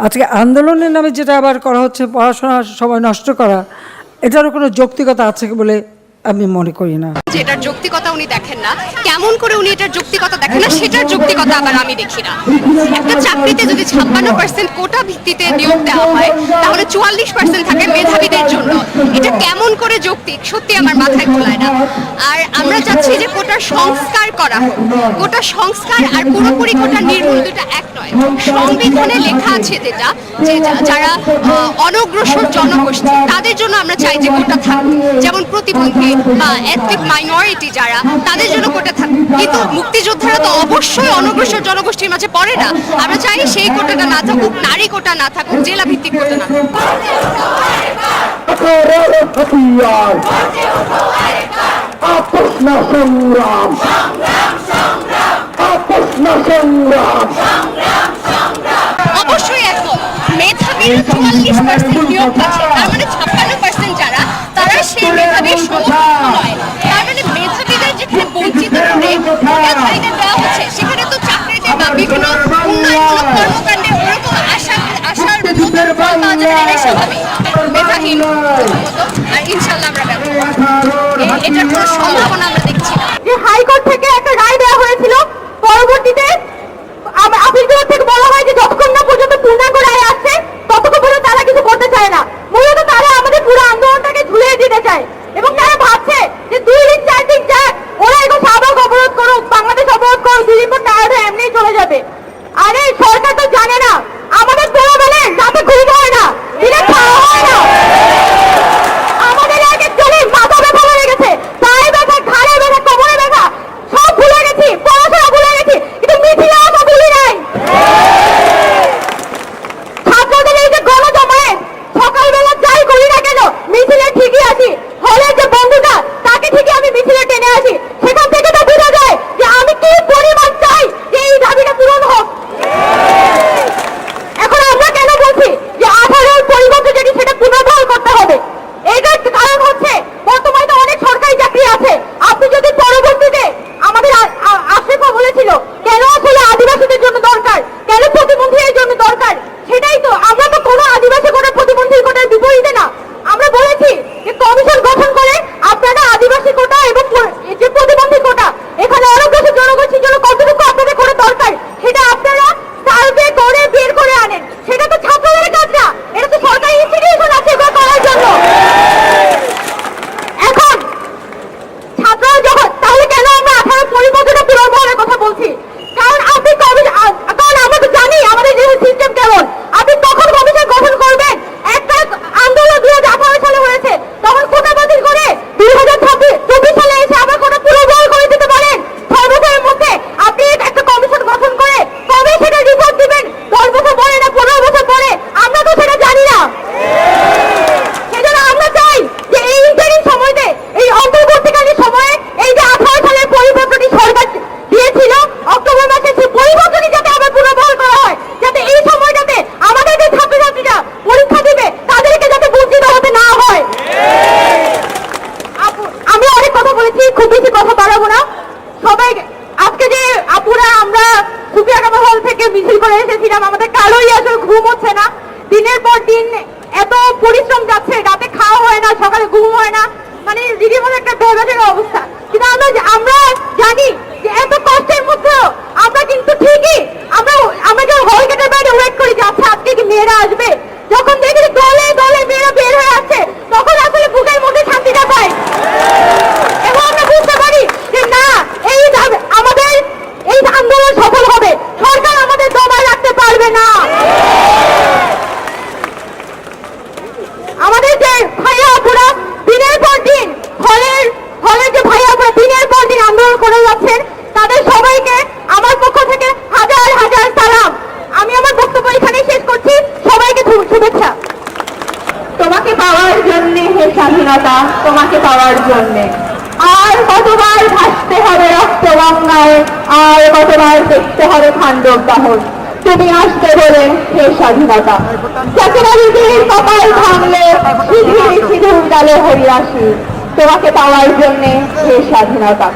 আজকে আন্দোলনের নামে যেটা আবার করা হচ্ছে, পড়াশোনার সময় নষ্ট করা, এটারও কোনো যৌক্তিকতা আছে বলে আমি মনে করি না। যেটার যৌক্তিকতা উনি দেখেন না, কেমন করে উনি এটার যৌক্তিকতা দেখেন না, সেটার যৌক্তিকতা আবার আমি দেখি না। একটা চাকরিতে যদি 56% কোটা ভিত্তিতে নিয়োগ দেওয়া হয়, তাহলে 44% থাকে মেধাবীদের জন্য। এটা কেমন করে যৌক্তিক, সত্যি আমার মাথায় ঘোলায় না। আর আমরা চাচ্ছি যে কোটার সংস্কার করা হোক। কোটা সংস্কার আর পুরোপুরি কোটা নির্মূল দুটো এক নয়। সংবিধানে লেখা আছে যেটা, যে যারা অনগ্রসর জনগোষ্ঠী তাদের জন্য আমরা চাই যে কোটা থাকুক, যেমন প্রতিবন্ধী বা এথনিক মাইনরিটি যারা, তাদের জন্য কোটা থাকুক। কিন্তু মুক্তিযোদ্ধারা তো অবশ্যই অনগ্রসর জনগোষ্ঠীর মাঝে পড়ে না। আমরা চাই সেই কোটাটা না থাকুক, নারী কোটা না থাকুক, জেলা ভিত্তিক কোটা না থাকুক। অবশ্যই এখন মেধাবীর 44% নিয়োগ পাচ্ছে, তার মানে 56% যারা, তারা সেই মেধাবীর সমকক্ষ নয়। তার মানে মেধাবীদের যেখানে বঞ্চিত করে মেধাবীদের দেওয়া হচ্ছে, সেখানে তো চাকরিতে বা বিভিন্ন উন্নয়নমূলক কর্মকাণ্ডে ওরকম আশার মতো ফল পাওয়া যাবে না, এটাই স্বাভাবিক। মেধাহীন আর ইনশাল্লাহ আমরা এটার কোনো সম্ভাবনা আমরা দেখছি না। যে হাইকোর্ট থেকে একটা রায় দেওয়া হয়েছিল, পরবর্তীতে আপিল বিভাগ থেকে বলা হয় যে যতক্ষণ না পর্যন্ত পূর্ণাঙ্গ রায় আসছে ততক্ষণ পর্যন্ত তারা কিছু করতে চায় না। মূলত তারা আমাদের পুরো আন্দোলনটাকে ঝুলিয়ে দিতে চায় এবং তারা ভাবছে যে 2 দিন 4 দিন যাক, ওরা এখন শাহবাগ অবরোধ করুক, বাংলাদেশ অবরোধ করুক, 2 দিন পর টায়ার্ড হয়ে এমনিই চলে যাবে। আরে সরকার তো জানে না আমাদের পোলাবেলায় রাতে ঘুম হয় না, দিনে খাওয়া হয় না। আমাদের এক একজনের মাথা ব্যথা হয়ে গেছে, পায়ে ব্যথা, ঘাড়ে ব্যথা, কোমরে ব্যথা, সব ভুলে গেছি, পড়াশোনা ভুলে গেছি, কিন্তু মিছিলে আসা ভুলি নাই। ছাত্রদের এই যে গণজমায়েত, সকালবেলা যাই করি না কেন মিছিলে ঠিকই আসি, হলের যে বন্ধুটা তাকে ঠিকই আমি মিছিলে টেনে আসি। সেখান থেকে তো বোঝা যায় যে আমি কি পরিমাণ চাই যে এই দাবিটা পূরণ হোক। এখন আমরা কেন বলছি যে 18 পরিবর্তে যদি সেটা পুনর্বহাল করতে হবে, এটার কারণ হচ্ছে বর্তমানে তো অনেক সরকারি চাকরি আছে। আপনি যদি পরবর্তীতে আমাদের আশরাফা বলেছিল কেন আসলে আদিবাসীদের জন্য দরকার, কেন প্রতিবন্ধীদের জন্য দরকার, সেটাই তো। আমরা তো কোনো আদিবাসী কোটা প্রতিবন্ধী কোটার বিপরীতে না। আমরা বলেছি যে কমিশন গঠন করে আপনারা আদিবাসী কোটা এবং যে প্রতিবন্ধী কোটা, এখানে অনগ্রসর জনগোষ্ঠীর জন্য কতটুকু আপনাদের করে দরকার সেটা আপনারা সার্ভে করে বের করে আনেন। সেটা তো ছাত্রদের কাজ না, এটা তো সরকারি ইনস্টিটিউশন আছে এগুলো করার জন্য। এখন ছাত্ররা যখন, তাহলে কেন আমরা 18 পরিবর্তনের পুনর্বহালের কথা বলছি? কারণ আপনি কারণ আমরা তো জানি আমাদের যে সিস্টেম কেমন। আপনি তখন কমিশন গঠন করবেন, একটা আন্দোলন 2018 সালে হয়েছে, তখন কোটা বাতিল করে 2024 সালে এসে আবার কোটা পুনর্বহাল করে দিতে পারেন 6 বছরের মধ্যে। আপনি একটা কমিশন গঠন করে কবে সেটা রিপোর্ট দিবেন, 10 বছর পরে না 15 বছর পরে, আমরা তো সেটা জানি না। সেজন্য আমরা চাই যে এই ইন্টারিম সময়তে, এই অন্তর্বর্তীকালীন সময়ে, এই যে 18 সালের পরিবর্তনটি সরকার দিয়েছিল অক্টোবর মাসে, সেই পরিবর্তনই যাতে আবার পুনর্বহাল করা হয়, যাতে এই সময়টাতে আমাদের যে ছাত্রছাত্রীরা পরীক্ষা দিবে তাদেরকে যাতে বঞ্চিত হতে না হয়। আমি অনেক কথা বলেছি, খুব বেশি কথা বাড়াবো না। সবাই আজকে যে আপুরা আমরা সুফিয়াকামা হল থেকে মিছিল করে এসেছিলাম, আমাদের কারোই আসলে ঘুম হচ্ছে না। দিনের পর দিন এত পরিশ্রম যাচ্ছে, রাতে খাওয়া হয় না, সকালে ঘুম হয় না, মানে রীতিমতো একটা বেবাজের অবস্থা। কিন্তু আমরা জানি যে এত কষ্টের মধ্যেও আমরা কিন্তু ঠিকই আমরা যখন হল গেটের বাইরে ওয়েট করি যে আচ্ছা আজকে কি মেয়েরা আসবে, যখন দেখি দলে দলে মেয়েরা বের হয়ে আসছে, তখন আসলে বুকের মধ্যে শান্তিটা পাই এবং আমরা বুঝতে পারি যে না, আমাদের এই আন্দোলন সফল হবে, সরকার আমাদের দমায় রাখতে পারবে না। আমাদের যে ভাইয়া আপুরা দিনের পর দিন হলের যে ভাইয়া আপুরা দিনের পর দিন আন্দোলন করে যাচ্ছেন, তাদের সবাইকে আমার পক্ষ থেকে হাজার হাজার সালাম। আমি আমার বক্তব্য এখানেই শেষ করছি। সবাইকে শুভেচ্ছা। তোমাকে পাওয়ার জন্যে হে স্বাধীনতা, তোমাকে পাওয়ার জন্যে আর কতবার ভাসতে হবে রক্ত গঙ্গায়, আর কতবার দেখতে হবে খান্ডব দাহন। তুমি আসতে বলে হে স্বাধীনতা, চাকরানিদের কপাল ভাঙলে সিঁদুর ডালে হরিয়াসি, তোমাকে পাওয়ার জন্যে হে স্বাধীনতা।